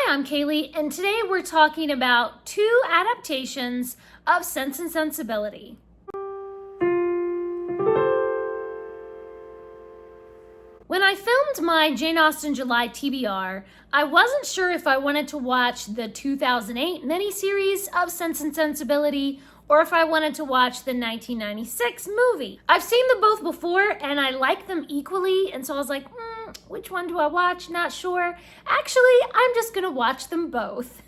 I'm Kaylee, and today we're talking about two adaptations of Sense and Sensibility. When I filmed my Jane Austen July TBR, I wasn't sure if I wanted to watch the 2008 miniseries of Sense and Sensibility or if I wanted to watch the 1996 movie. I've seen them both before and I like them equally, and so I was like, which one do I watch? Not sure. Actually, I'm just gonna watch them both.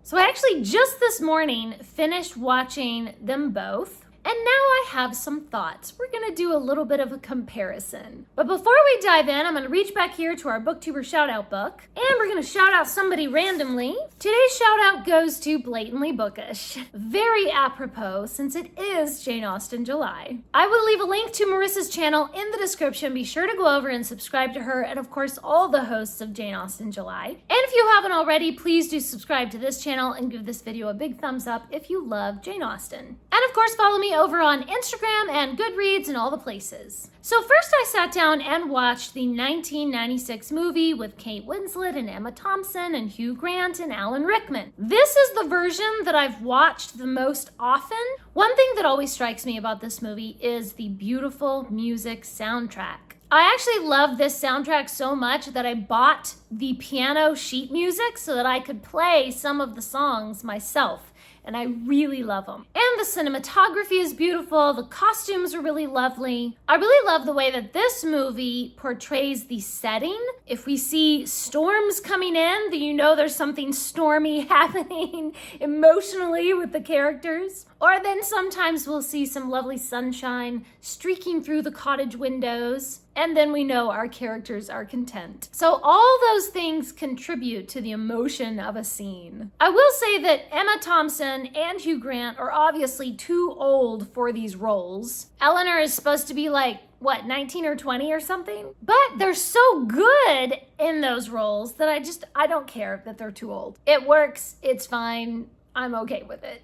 So I actually just this morning finished watching them both. And now I have some thoughts. We're gonna do a little bit of a comparison. But before we dive in, I'm gonna reach back here to our Booktuber Shoutout book, and we're gonna shout out somebody randomly. Today's shout out goes to Blatantly Bookish. Very apropos, since it is Jane Austen July. I will leave a link to Marissa's channel in the description. Be sure to go over and subscribe to her, and of course, all the hosts of Jane Austen July. And if you haven't already, please do subscribe to this channel and give this video a big thumbs up if you love Jane Austen. And of course, follow me over on Instagram and Goodreads and all the places. So first I sat down and watched the 1996 movie with Kate Winslet and Emma Thompson and Hugh Grant and Alan Rickman. This is the version that I've watched the most often. One thing that always strikes me about this movie is the beautiful music soundtrack. I actually love this soundtrack so much that I bought the piano sheet music so that I could play some of the songs myself. And I really love them. And the cinematography is beautiful. The costumes are really lovely. I really love the way that this movie portrays the setting. If we see storms coming in, then you know there's something stormy happening emotionally with the characters. Or then sometimes we'll see some lovely sunshine streaking through the cottage windows, and then we know our characters are content. So all those things contribute to the emotion of a scene. I will say that Emma Thompson and Hugh Grant are obviously too old for these roles. Eleanor is supposed to be like, 19 or 20 or something? But they're so good in those roles that I don't care that they're too old. It works, it's fine, I'm okay with it.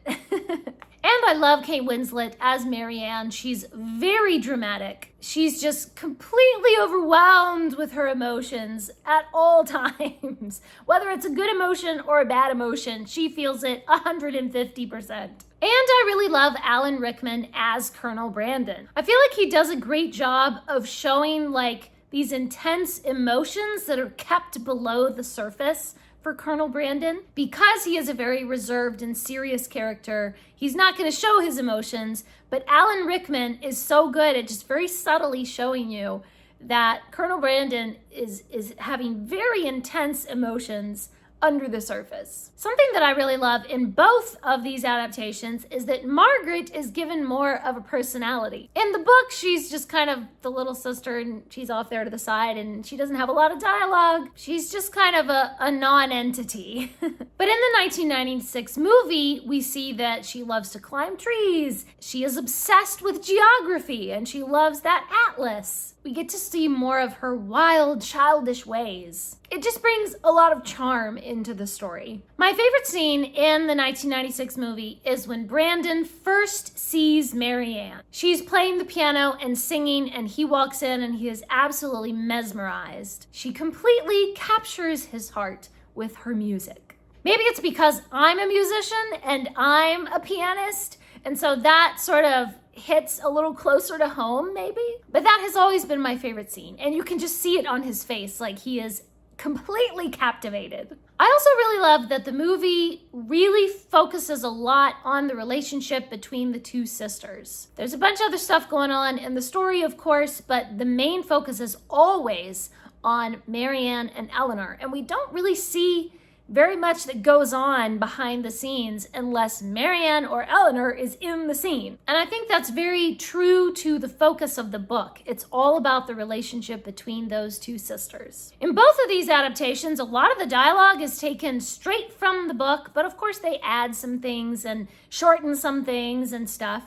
And I love Kate Winslet as Marianne. She's very dramatic. She's just completely overwhelmed with her emotions at all times. Whether it's a good emotion or a bad emotion, she feels it 150%. And I really love Alan Rickman as Colonel Brandon. I feel like he does a great job of showing like these intense emotions that are kept below the surface for Colonel Brandon. Because he is a very reserved and serious character, he's not going to show his emotions, but Alan Rickman is so good at just very subtly showing you that Colonel Brandon is having very intense emotions under the surface. Something that I really love in both of these adaptations is that Margaret is given more of a personality. In the book, she's just kind of the little sister and she's off there to the side and she doesn't have a lot of dialogue. She's just kind of a non-entity. But in the 1996 movie, we see that she loves to climb trees. She is obsessed with geography and she loves that atlas. We get to see more of her wild, childish ways. It just brings a lot of charm into the story. My favorite scene in the 1996 movie is when Brandon first sees Marianne. She's playing the piano and singing, and he walks in and he is absolutely mesmerized. She completely captures his heart with her music. Maybe it's because I'm a musician and I'm a pianist, and so that sort of hits a little closer to home, maybe. But that has always been my favorite scene, and you can just see it on his face, like he is completely captivated. I also really love that the movie really focuses a lot on the relationship between the two sisters. There's a bunch of other stuff going on in the story, of course, but the main focus is always on Marianne and Eleanor, and we don't really see very much that goes on behind the scenes unless Marianne or Eleanor is in the scene. And I think that's very true to the focus of the book. It's all about the relationship between those two sisters. In both of these adaptations, a lot of the dialogue is taken straight from the book, but of course they add some things and shorten some things and stuff.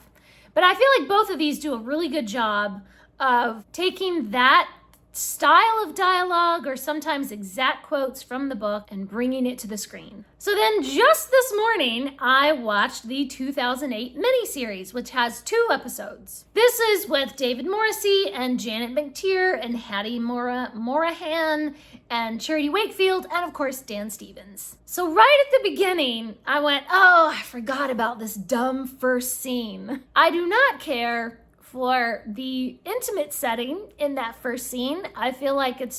But I feel like both of these do a really good job of taking that style of dialogue or sometimes exact quotes from the book and bringing it to the screen. So then just this morning, I watched the 2008 miniseries, which has 2 episodes. This is with David Morrissey and Janet McTeer and Hattie Morahan and Charity Wakefield and of course Dan Stevens. So right at the beginning, I went, oh, I forgot about this dumb first scene. I do not care for the intimate setting in that first scene. I feel like it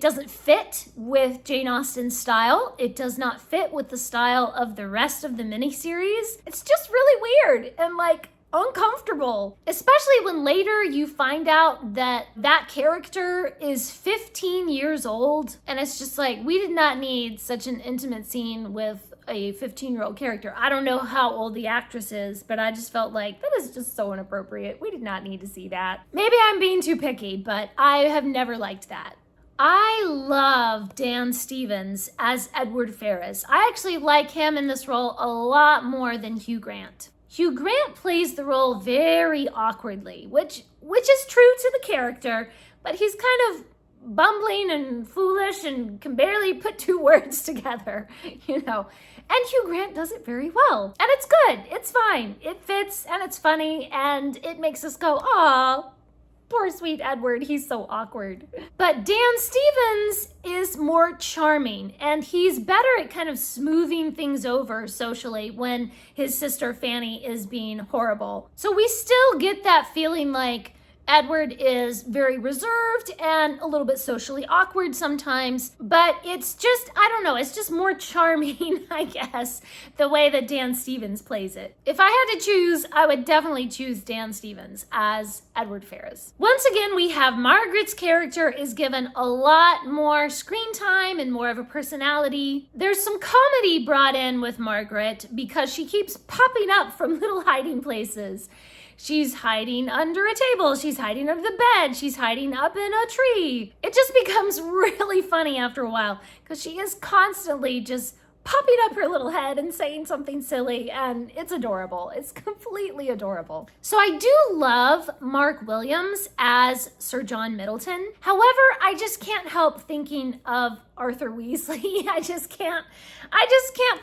doesn't fit with Jane Austen's style. It does not fit with the style of the rest of the miniseries. It's just really weird and like uncomfortable, especially when later you find out that that character is 15 years old. And it's just like, we did not need such an intimate scene with a 15-year-old character. I don't know how old the actress is, but I just felt like that is just so inappropriate. We did not need to see that. Maybe I'm being too picky, but I have never liked that. I love Dan Stevens as Edward Ferrars. I actually like him in this role a lot more than Hugh Grant. Hugh Grant plays the role very awkwardly, which is true to the character, but he's kind of bumbling and foolish and can barely put 2 words together, And Hugh Grant does it very well. And it's good. It's fine. It fits and it's funny and it makes us go, aw, poor sweet Edward, he's so awkward. But Dan Stevens is more charming and he's better at kind of smoothing things over socially when his sister Fanny is being horrible. So we still get that feeling like Edward is very reserved and a little bit socially awkward sometimes, but it's just, I don't know, it's just more charming, I guess, the way that Dan Stevens plays it. If I had to choose, I would definitely choose Dan Stevens as Edward Ferrars. Once again, we have Margaret's character is given a lot more screen time and more of a personality. There's some comedy brought in with Margaret because she keeps popping up from little hiding places. She's hiding under a table. She's hiding under the bed. She's hiding up in a tree. It just becomes really funny after a while because she is constantly just popping up her little head and saying something silly, and it's adorable. It's completely adorable. So I do love Mark Williams as Sir John Middleton. However, I just can't help thinking of Arthur Weasley. I just can't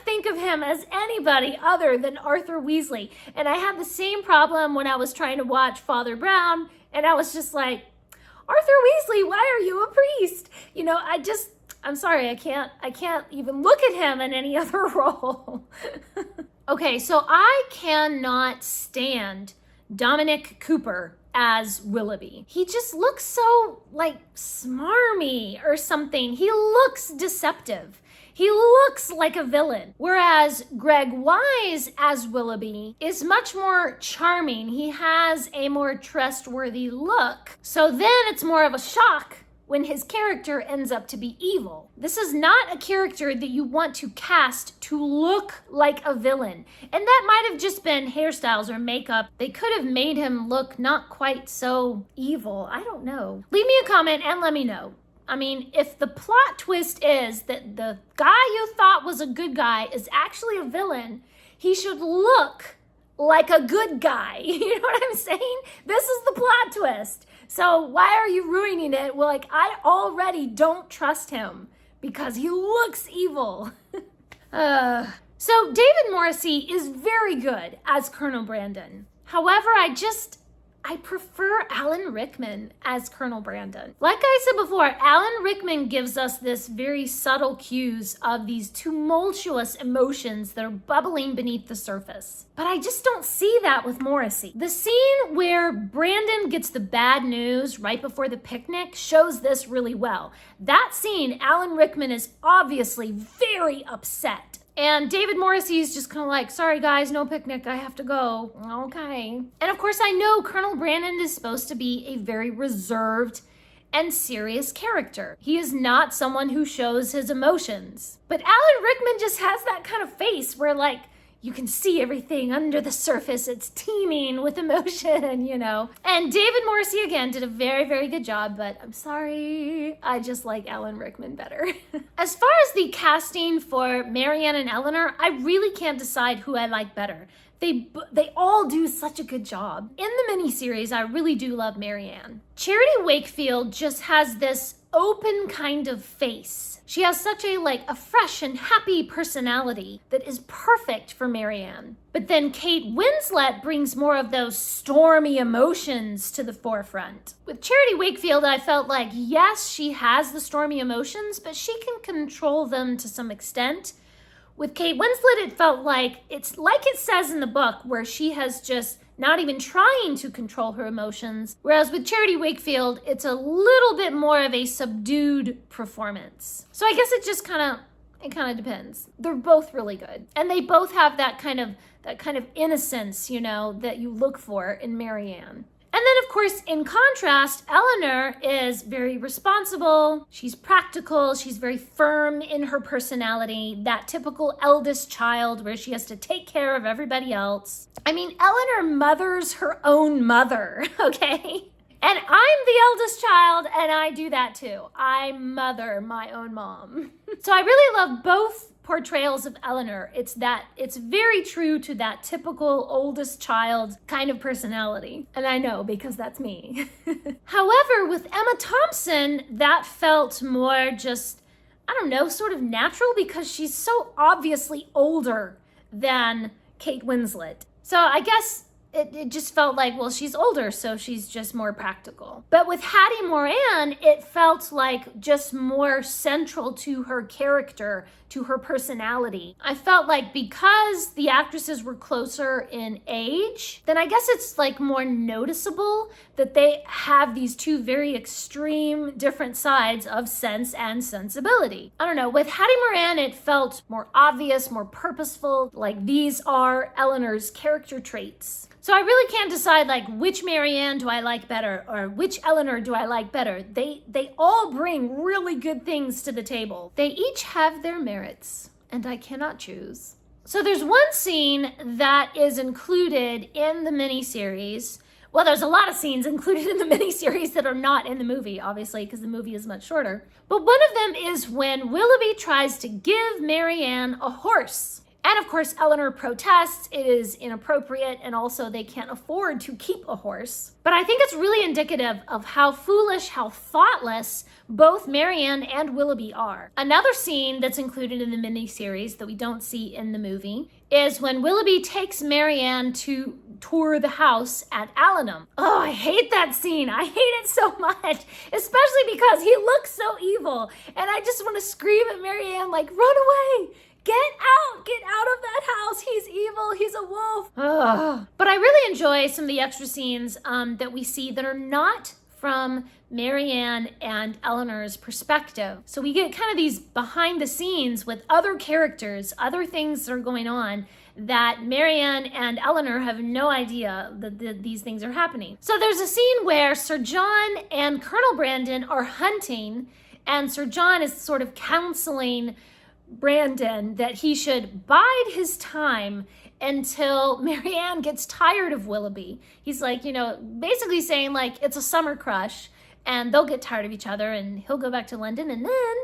think of him as anybody other than Arthur Weasley. And I had the same problem when I was trying to watch Father Brown, and I was just like, Arthur Weasley, why are you a priest? I'm sorry, I can't even look at him in any other role. Okay, so I cannot stand Dominic Cooper as Willoughby. He just looks so, smarmy or something. He looks deceptive. He looks like a villain. Whereas Greg Wise as Willoughby is much more charming. He has a more trustworthy look. So then it's more of a shock when his character ends up to be evil. This is not a character that you want to cast to look like a villain. And that might have just been hairstyles or makeup. They could have made him look not quite so evil. I don't know. Leave me a comment and let me know. I mean, if the plot twist is that the guy you thought was a good guy is actually a villain, he should look like a good guy. You know what I'm saying? This is the plot twist. So why are you ruining it? Well, I already don't trust him because he looks evil. So David Morrissey is very good as Colonel Brandon. However, I prefer Alan Rickman as Colonel Brandon. Like I said before, Alan Rickman gives us this very subtle cues of these tumultuous emotions that are bubbling beneath the surface. But I just don't see that with Morrissey. The scene where Brandon gets the bad news right before the picnic shows this really well. That scene, Alan Rickman is obviously very upset. And David Morrissey is just kind of like, sorry guys, no picnic, I have to go. Okay. And of course I know Colonel Brandon is supposed to be a very reserved and serious character. He is not someone who shows his emotions. But Alan Rickman just has that kind of face where you can see everything under the surface. It's teeming with emotion, And David Morrissey, again, did a very, very good job, but I'm sorry, I just like Alan Rickman better. As far as the casting for Marianne and Eleanor, I really can't decide who I like better. They all do such a good job. In the miniseries, I really do love Marianne. Charity Wakefield just has this open kind of face. She has such a fresh and happy personality that is perfect for Marianne. But then Kate Winslet brings more of those stormy emotions to the forefront. With Charity Wakefield, I felt like, yes, she has the stormy emotions, but she can control them to some extent. With Kate Winslet, it felt like, it's like it says in the book, where she has just not even trying to control her emotions. Whereas with Charity Wakefield, it's a little bit more of a subdued performance. So I guess it kind of depends. They're both really good. And they both have that kind of innocence, that you look for in Marianne. And then, of course, in contrast, Eleanor is very responsible. She's practical. She's very firm in her personality. That typical eldest child where she has to take care of everybody else. I mean, Eleanor mothers her own mother, okay? And I'm the eldest child, and I do that too. I mother my own mom. So I really love both portrayals of Eleanor. It's very true to that typical oldest child kind of personality. And I know, because that's me. However, with Emma Thompson, that felt more just, sort of natural, because she's so obviously older than Kate Winslet. So I guess it just felt like, well, she's older, so she's just more practical. But with Hattie Moran, it felt like just more central to her character, to her personality. I felt like because the actresses were closer in age, then I guess it's more noticeable that they have these two very extreme different sides of sense and sensibility. I don't know, with Hattie Moran, it felt more obvious, more purposeful, like these are Eleanor's character traits. So I really can't decide which Marianne do I like better or which Eleanor do I like better. They all bring really good things to the table. They each have their merits, and I cannot choose. So there's one scene that is included in the miniseries. Well, there's a lot of scenes included in the miniseries that are not in the movie, obviously, because the movie is much shorter. But one of them is when Willoughby tries to give Marianne a horse. And of course, Eleanor protests. It is inappropriate, and also they can't afford to keep a horse. But I think it's really indicative of how foolish, how thoughtless both Marianne and Willoughby are. Another scene that's included in the miniseries that we don't see in the movie is when Willoughby takes Marianne to tour the house at Allenham. Oh, I hate that scene. I hate it so much, especially because he looks so evil. And I just want to scream at Marianne, run away. Get out of that house. He's evil. He's a wolf. Ugh. But I really enjoy some of the extra scenes that we see that are not from Marianne and Eleanor's perspective. So we get kind of these behind the scenes with other characters, other things that are going on that Marianne and Eleanor have no idea that these things are happening. So there's a scene where Sir John and Colonel Brandon are hunting, and Sir John is sort of counseling Brandon that he should bide his time until Marianne gets tired of Willoughby. He's basically saying it's a summer crush, and they'll get tired of each other, and he'll go back to London, and then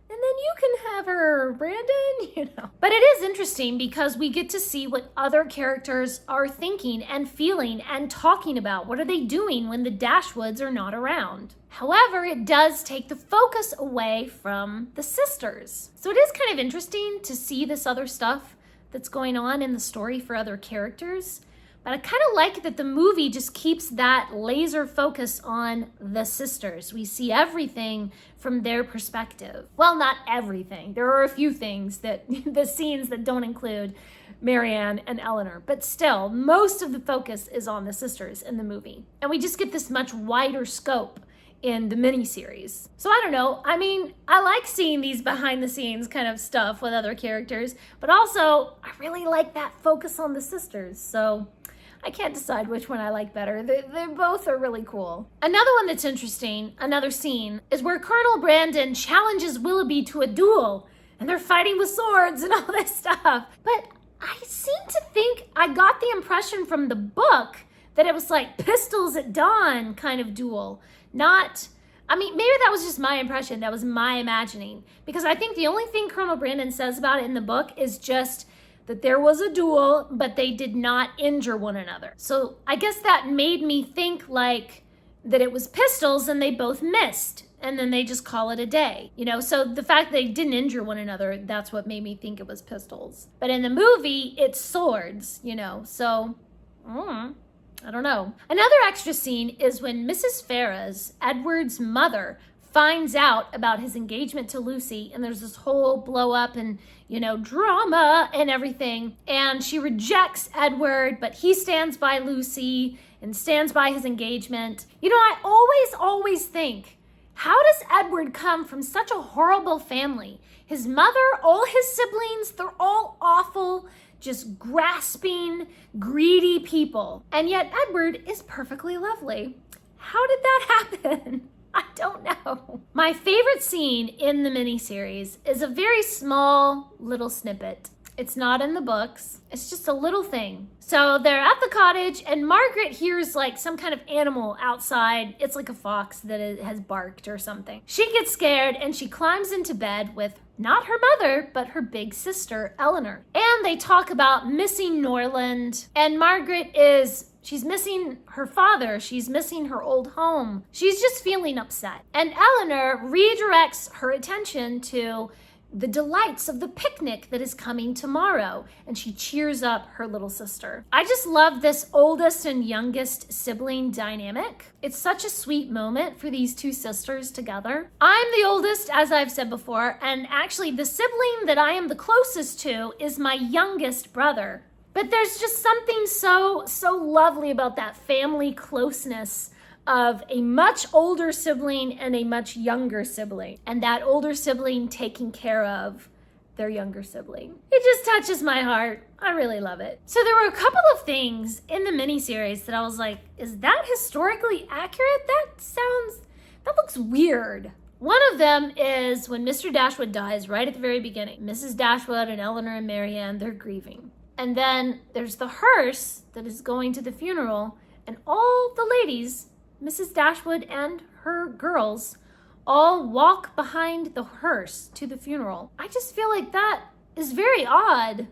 you can have her, Brandon, But it is interesting because we get to see what other characters are thinking and feeling and talking about. What are they doing when the Dashwoods are not around? However, it does take the focus away from the sisters. So it is kind of interesting to see this other stuff that's going on in the story for other characters. But I kind of like that the movie just keeps that laser focus on the sisters. We see everything from their perspective. Well, not everything. There are a few things the scenes that don't include Marianne and Eleanor. But still, most of the focus is on the sisters in the movie. And we just get this much wider scope in the miniseries. So I don't know. I mean, I like seeing these behind the scenes kind of stuff with other characters, but also I really like that focus on the sisters. So I can't decide which one I like better. They both are really cool. Another one that's interesting, another scene, is where Colonel Brandon challenges Willoughby to a duel, and they're fighting with swords and all this stuff. But I seem to think I got the impression from the book that it was pistols at dawn kind of duel. Maybe that was just my impression. That was my imagining. Because I think the only thing Colonel Brandon says about it in the book is just that there was a duel, but they did not injure one another. So I guess that made me think like that it was pistols and they both missed. And then they just call it a day, So the fact that they didn't injure one another, that's what made me think it was pistols. But in the movie, it's swords, So, I don't know. Another extra scene is when Mrs. Ferrars, Edward's mother, finds out about his engagement to Lucy, and there's this whole blow up and, drama and everything. And she rejects Edward, but he stands by Lucy and stands by his engagement. I always think, how does Edward come from such a horrible family? His mother, all his siblings, they're all awful, just grasping, greedy people. And yet Edward is perfectly lovely. How did that happen? I don't know. My favorite scene in the miniseries is a very small little snippet. It's not in the books. It's just a little thing. So they're at the cottage and Margaret hears like some kind of animal outside. It's like a fox that has barked or something. She gets scared and she climbs into bed with not her mother, but her big sister, Eleanor. And they talk about missing Norland. And Margaret she's missing her father. She's missing her old home. She's just feeling upset. And Eleanor redirects her attention to the delights of the picnic that is coming tomorrow, and she cheers up her little sister. I just love this oldest and youngest sibling dynamic. It's such a sweet moment for these two sisters together. I'm the oldest, as I've said before, and actually the sibling that I am the closest to is my youngest brother. But there's just something so lovely about that family closeness of a much older sibling and a much younger sibling, and that older sibling taking care of their younger sibling. It just touches my heart. I really love it. So there were a couple of things in the miniseries that I was like, is that historically accurate? That looks weird. One of them is when Mr. Dashwood dies right at the very beginning. Mrs. Dashwood and Eleanor and Marianne, they're grieving. And then there's the hearse that is going to the funeral, and all the ladies, Mrs. Dashwood and her girls, all walk behind the hearse to the funeral. I just feel like that is very odd.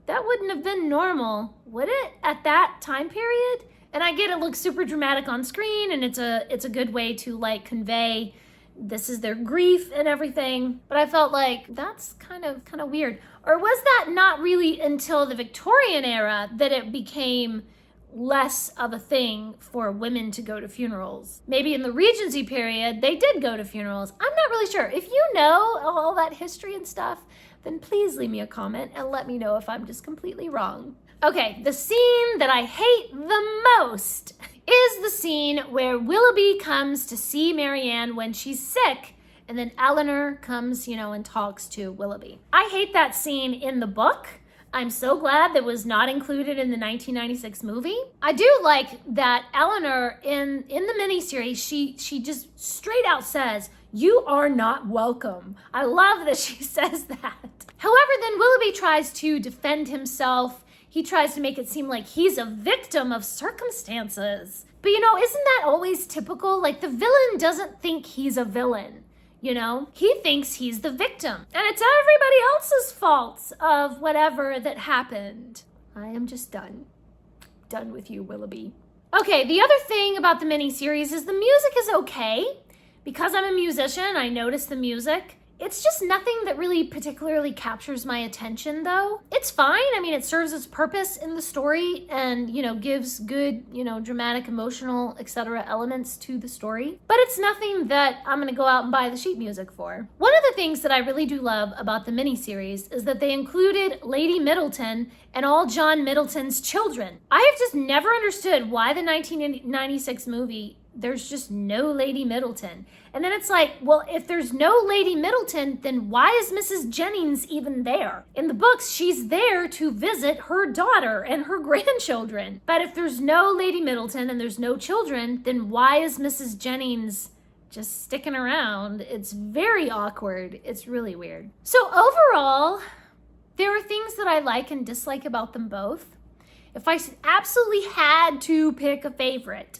That wouldn't have been normal, would it, at that time period? And I get it looks super dramatic on screen, and it's a good way to like convey this is their grief and everything. But I felt like that's kind of weird. Or was that not really until the Victorian era that it became less of a thing for women to go to funerals? Maybe in the Regency period, they did go to funerals. I'm not really sure. If you know all that history and stuff, then please leave me a comment and let me know if I'm just completely wrong. Okay, the scene that I hate the most is the scene where Willoughby comes to see Marianne when she's sick, and then Eleanor comes, and talks to Willoughby. I hate that scene in the book. I'm so glad that was not included in the 1996 movie. I do like that Eleanor in the miniseries, she just straight out says, "You are not welcome." I love that she says that. However, then Willoughby tries to defend himself. He tries to make it seem like he's a victim of circumstances. But isn't that always typical? Like the villain doesn't think he's a villain. He thinks he's the victim. And it's everybody else's fault of whatever that happened. I am just done. Done with you, Willoughby. Okay, the other thing about the miniseries is the music is okay. Because I'm a musician, I notice the music. It's just nothing that really particularly captures my attention, though. It's fine. I mean, it serves its purpose in the story and, gives good, dramatic, emotional, etc. elements to the story. But it's nothing that I'm going to go out and buy the sheet music for. One of the things that I really do love about the miniseries is that they included Lady Middleton and all John Middleton's children. I have just never understood why the 1996 movie there's just no Lady Middleton. And then it's like, well, if there's no Lady Middleton, then why is Mrs. Jennings even there? In the books, she's there to visit her daughter and her grandchildren. But if there's no Lady Middleton and there's no children, then why is Mrs. Jennings just sticking around? It's very awkward. It's really weird. So overall, there are things that I like and dislike about them both. If I absolutely had to pick a favorite,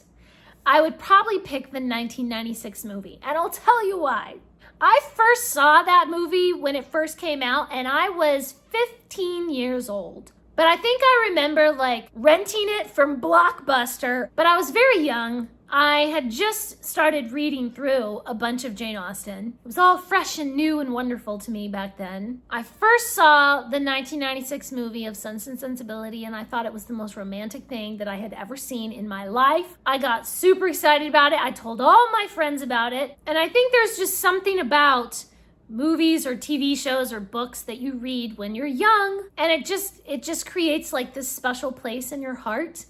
I would probably pick the 1996 movie, and I'll tell you why. I first saw that movie when it first came out, and I was 15 years old. But I think I remember like renting it from Blockbuster, but I was very young. I had just started reading through a bunch of Jane Austen. It was all fresh and new and wonderful to me back then. I first saw the 1996 movie of Sense and Sensibility, and I thought it was the most romantic thing that I had ever seen in my life. I got super excited about it. I told all my friends about it. And I think there's just something about movies or TV shows or books that you read when you're young, and it just creates like this special place in your heart.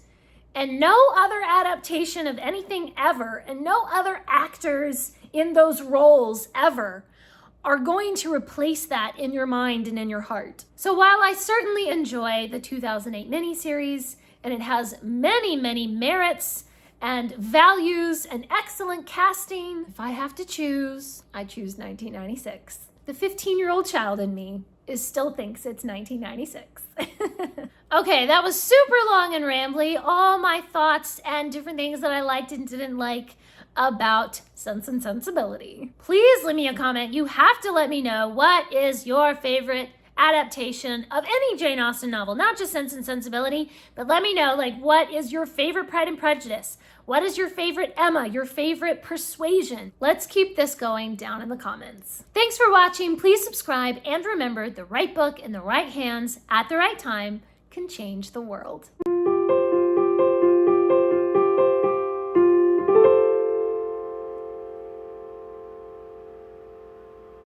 And no other adaptation of anything ever, and no other actors in those roles ever are going to replace that in your mind and in your heart. So while I certainly enjoy the 2008 miniseries, and it has many, many merits and values and excellent casting, if I have to choose, I choose 1996. The 15-year-old child in me still thinks it's 1996. Okay, that was super long and rambly. All my thoughts and different things that I liked and didn't like about Sense and Sensibility. Please leave me a comment. You have to let me know what is your favorite adaptation of any Jane Austen novel, not just Sense and Sensibility, but let me know, like, what is your favorite Pride and Prejudice? What is your favorite Emma? Your favorite Persuasion? Let's keep this going down in the comments. Thanks for watching. Please subscribe, and remember, the right book in the right hands at the right time can change the world.